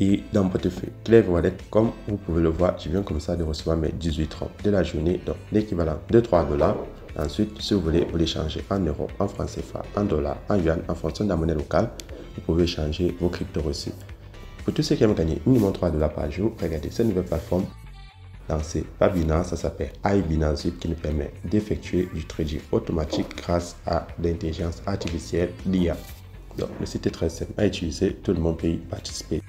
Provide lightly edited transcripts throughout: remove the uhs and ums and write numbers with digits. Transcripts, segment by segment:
Et dans mon portefeuille Clever Wallet, comme vous pouvez le voir, je viens comme ça de recevoir mes 18 francs de la journée, donc l'équivalent de 3 $. Ensuite, si vous voulez, vous les changer en euros, en francs CFA, en dollars, en yuan, en fonction de la monnaie locale, vous pouvez changer vos cryptos reçus. Pour tous ceux qui aiment gagner minimum 3 $ par jour, regardez cette nouvelle plateforme lancée par Binance, ça s'appelle iBinance qui nous permet d'effectuer du trading automatique grâce à l'intelligence artificielle, l'IA. Donc, le site est très simple à utiliser, tout le monde peut y participer.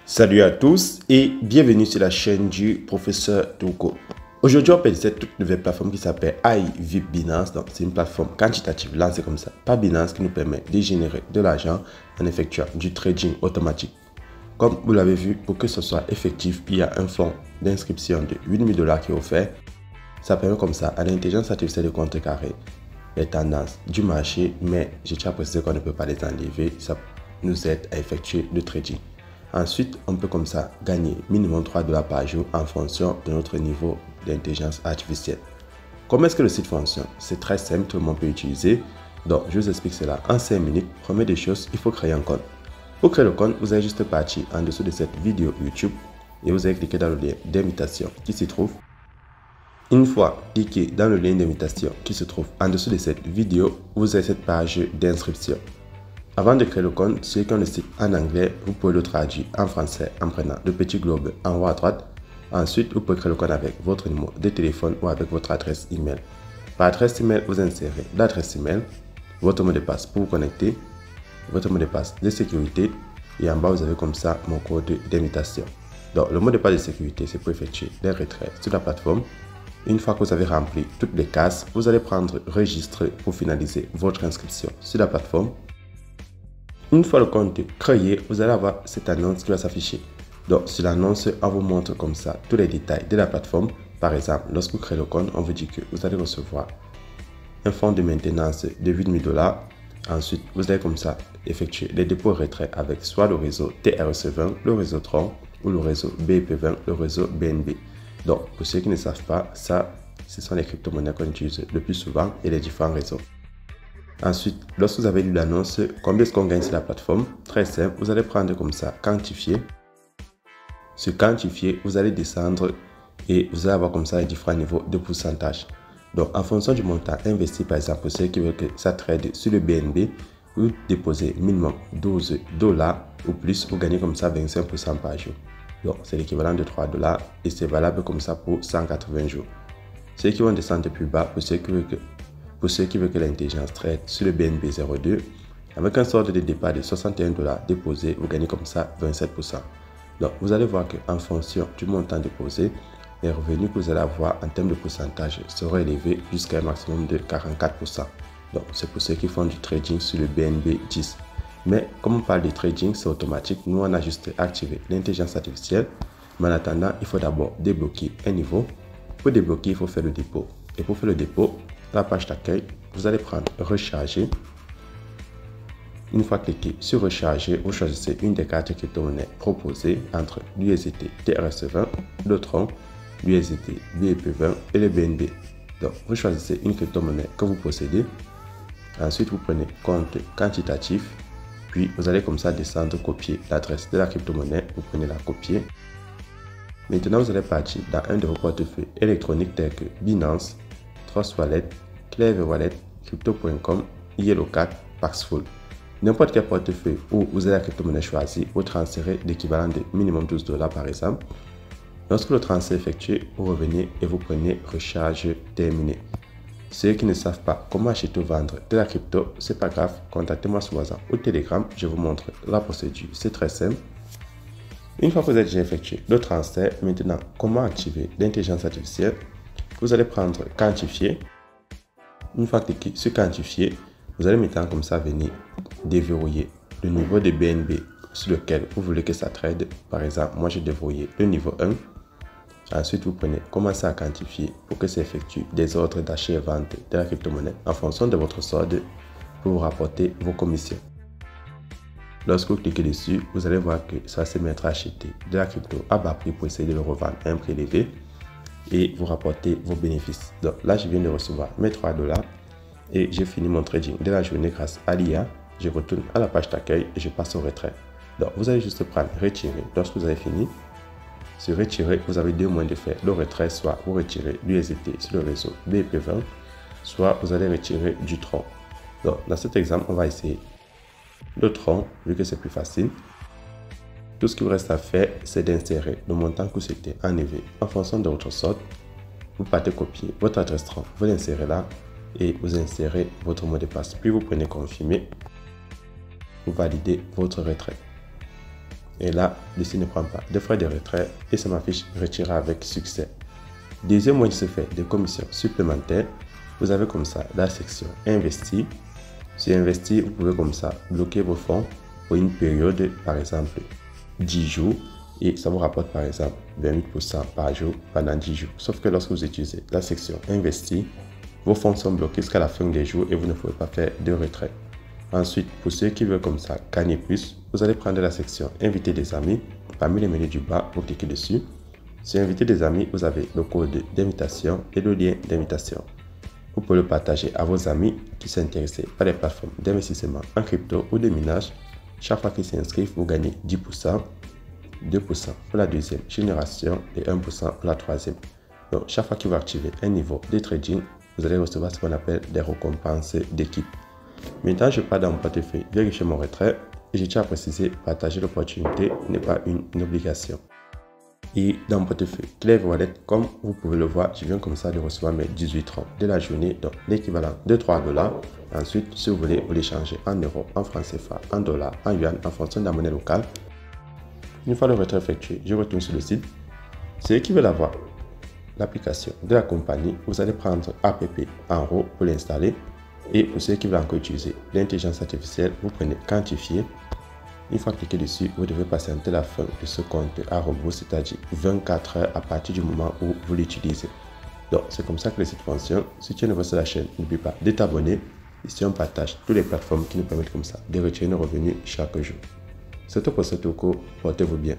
Salut à tous et bienvenue sur la chaîne du professeur Togo. Aujourd'hui, on peut utiliser cette toute nouvelle plateforme qui s'appelle iBinance. Donc, c'est une plateforme quantitative lancée comme ça par Binance qui nous permet de générer de l'argent en effectuant du trading automatique. Comme vous l'avez vu, pour que ce soit effectif, il y a un fonds d'inscription de 8 000 $ qui est offert. Ça permet comme ça à l'intelligence artificielle de contrecarrer les tendances du marché, mais je tiens à préciser qu'on ne peut pas les enlever. Ça nous aide à effectuer le trading. Ensuite, on peut comme ça gagner minimum 3 $ par jour en fonction de notre niveau d'intelligence artificielle. Comment est-ce que le site fonctionne? C'est très simple, tout le monde peut l'utiliser. Donc, je vous explique cela en 5 minutes. Première des choses, il faut créer un compte. Pour créer le compte, vous allez juste partir en dessous de cette vidéo YouTube et vous allez cliquer dans le lien d'invitation qui s'y trouve. Une fois cliqué dans le lien d'invitation qui se trouve en dessous de cette vidéo, vous avez cette page d'inscription. Avant de créer le compte, ceux qui ont le site en anglais, vous pouvez le traduire en français en prenant le petit globe en haut à droite. Ensuite, vous pouvez créer le compte avec votre numéro de téléphone ou avec votre adresse email. Par adresse email, vous insérez l'adresse email, votre mot de passe pour vous connecter, votre mot de passe de sécurité et en bas, vous avez comme ça mon code d'invitation. Donc, le mot de passe de sécurité, c'est pour effectuer les retraits sur la plateforme. Une fois que vous avez rempli toutes les cases, vous allez prendre registre pour finaliser votre inscription sur la plateforme. Une fois le compte créé, vous allez avoir cette annonce qui va s'afficher. Donc, sur l'annonce, on vous montre comme ça tous les détails de la plateforme. Par exemple, lorsque vous créez le compte, on vous dit que vous allez recevoir un fonds de maintenance de 8 000 $. Ensuite, vous allez comme ça effectuer les dépôts retraits avec soit le réseau TRC20, le réseau Tron ou le réseau BEP20, le réseau BNB. Donc, pour ceux qui ne savent pas, ça, ce sont les crypto-monnaies qu'on utilise le plus souvent et les différents réseaux. Ensuite, lorsque vous avez lu l'annonce, combien est-ce qu'on gagne sur la plateforme? Très simple, vous allez prendre comme ça, quantifier. Sur quantifier, vous allez descendre et vous allez avoir comme ça les différents niveaux de pourcentage. Donc, en fonction du montant investi, par exemple, pour ceux qui veulent que ça trade sur le BNB, vous déposez minimum 12 $ ou plus, vous gagnez comme ça 25% par jour. Donc, c'est l'équivalent de 3 $ et c'est valable comme ça pour 180 jours. Ceux qui vont descendre plus bas, pour ceux qui veulent que l'intelligence trade sur le BNB 02, avec un solde de départ de 61 $ déposé, vous gagnez comme ça 27%. Donc, vous allez voir qu'en fonction du montant déposé, les revenus que vous allez avoir en termes de pourcentage seront élevés jusqu'à un maximum de 44%. Donc, c'est pour ceux qui font du trading sur le BNB 10. Mais comme on parle de trading, c'est automatique. Nous, on a juste activé l'intelligence artificielle. Mais en attendant, il faut d'abord débloquer un niveau. Pour débloquer, il faut faire le dépôt. Et pour faire le dépôt, la page d'accueil, vous allez prendre recharger. Une fois cliqué sur recharger, vous choisissez une des cartes crypto-monnaies proposées entre l'USDT TRS20, le Tron, l'USDT BEP20 et le BNB. Donc, vous choisissez une crypto-monnaie que vous possédez. Ensuite, vous prenez compte quantitatif. Puis, vous allez comme ça descendre, copier l'adresse de la crypto-monnaie. Vous prenez la copier. Maintenant, vous allez partir dans un de vos portefeuilles électroniques tels que Binance, Trust Wallet, Clever Wallet, Crypto.com, Yellowcat, Paxful. N'importe quel portefeuille où vous avez la crypto-monnaie choisie, vous transférez l'équivalent de minimum 12 $ par exemple. Lorsque le transfert est effectué, vous revenez et vous prenez recharge terminée. Ceux qui ne savent pas comment acheter ou vendre de la crypto, c'est pas grave, contactez-moi sur WhatsApp ou Telegram, je vous montre la procédure, c'est très simple. Une fois que vous avez déjà effectué le transfert, maintenant, comment activer l'intelligence artificielle? Vous allez prendre quantifier. Une fois cliqué sur quantifier, vous allez maintenant comme ça venir déverrouiller le niveau de BNB sur lequel vous voulez que ça trade. Par exemple, moi j'ai déverrouillé le niveau 1. Ensuite, vous prenez commencer à quantifier pour que ça effectue des ordres d'achat et vente de la crypto-monnaie en fonction de votre solde pour vous rapporter vos commissions. Lorsque vous cliquez dessus, vous allez voir que ça va se mettre à acheter de la crypto à bas prix pour essayer de le revendre à un prix élevé et vous rapporter vos bénéfices. Donc là, je viens de recevoir mes 3 $ et j'ai fini mon trading de la journée grâce à l'IA. je retourne à la page d'accueil et je passe au retrait. Donc, vous allez juste prendre retirer. Lorsque vous avez fini, sur retirer, vous avez deux moyens de faire le retrait, soit vous retirez l'USDT sur le réseau BEP20, soit vous allez retirer du Tron. Donc, dans cet exemple, on va essayer le Tron, vu que c'est plus facile. Tout ce qu'il vous reste à faire, c'est d'insérer le montant que vous souhaitez en EV en fonction de votre sorte. Vous partez copier votre adresse Tron, vous l'insérez là et vous insérez votre mot de passe. Puis vous prenez confirmer, vous validez votre retrait. Et là, ici ne prend pas de frais de retrait et ça m'affiche retiré avec succès. Deuxième moyen de se faire des commissions supplémentaires, vous avez comme ça la section investir. Sur investir, vous pouvez comme ça bloquer vos fonds pour une période, par exemple 10 jours, et ça vous rapporte par exemple 28% par jour pendant 10 jours. Sauf que lorsque vous utilisez la section investir, vos fonds sont bloqués jusqu'à la fin des jours et vous ne pouvez pas faire de retrait. Ensuite, pour ceux qui veulent comme ça gagner plus, vous allez prendre la section inviter des amis. Parmi les menus du bas, vous cliquez dessus. Sur inviter des amis, vous avez le code d'invitation et le lien d'invitation. Vous pouvez le partager à vos amis qui sont intéressés par les plateformes d'investissement en crypto ou de minage. Chaque fois qu'ils s'inscrivent, vous gagnez 10%, 2% pour la deuxième génération et 1% pour la troisième. Donc, chaque fois qu'ils vont activer un niveau de trading, vous allez recevoir ce qu'on appelle des récompenses d'équipe. Maintenant, je pars dans mon portefeuille, vérifier mon retrait et je tiens à préciser, partager l'opportunité n'est pas une obligation. Et dans mon portefeuille Clever Wallet, comme vous pouvez le voir, je viens comme ça de recevoir mes 18 Tron de la journée, donc l'équivalent de 3 $. Ensuite, si vous voulez, vous l'échangez en euros, en francs CFA, en dollars, en yuan, en fonction de la monnaie locale. Une fois le retrait effectué, je retourne sur le site. Ceux qui veulent avoir l'application de la compagnie, vous allez prendre app en haut pour l'installer. Et pour ceux qui veulent encore utiliser l'intelligence artificielle, vous prenez quantifier. Une fois cliqué dessus, vous devez patienter la fin de ce compte à rebours, c'est-à-dire 24 heures à partir du moment où vous l'utilisez. Donc, c'est comme ça que le site fonctionne. Si tu es nouveau sur la chaîne, n'oublie pas de t'abonner. Ici, on partage toutes les plateformes qui nous permettent comme ça de retirer nos revenus chaque jour. C'est tout pour ce tour. Portez-vous bien.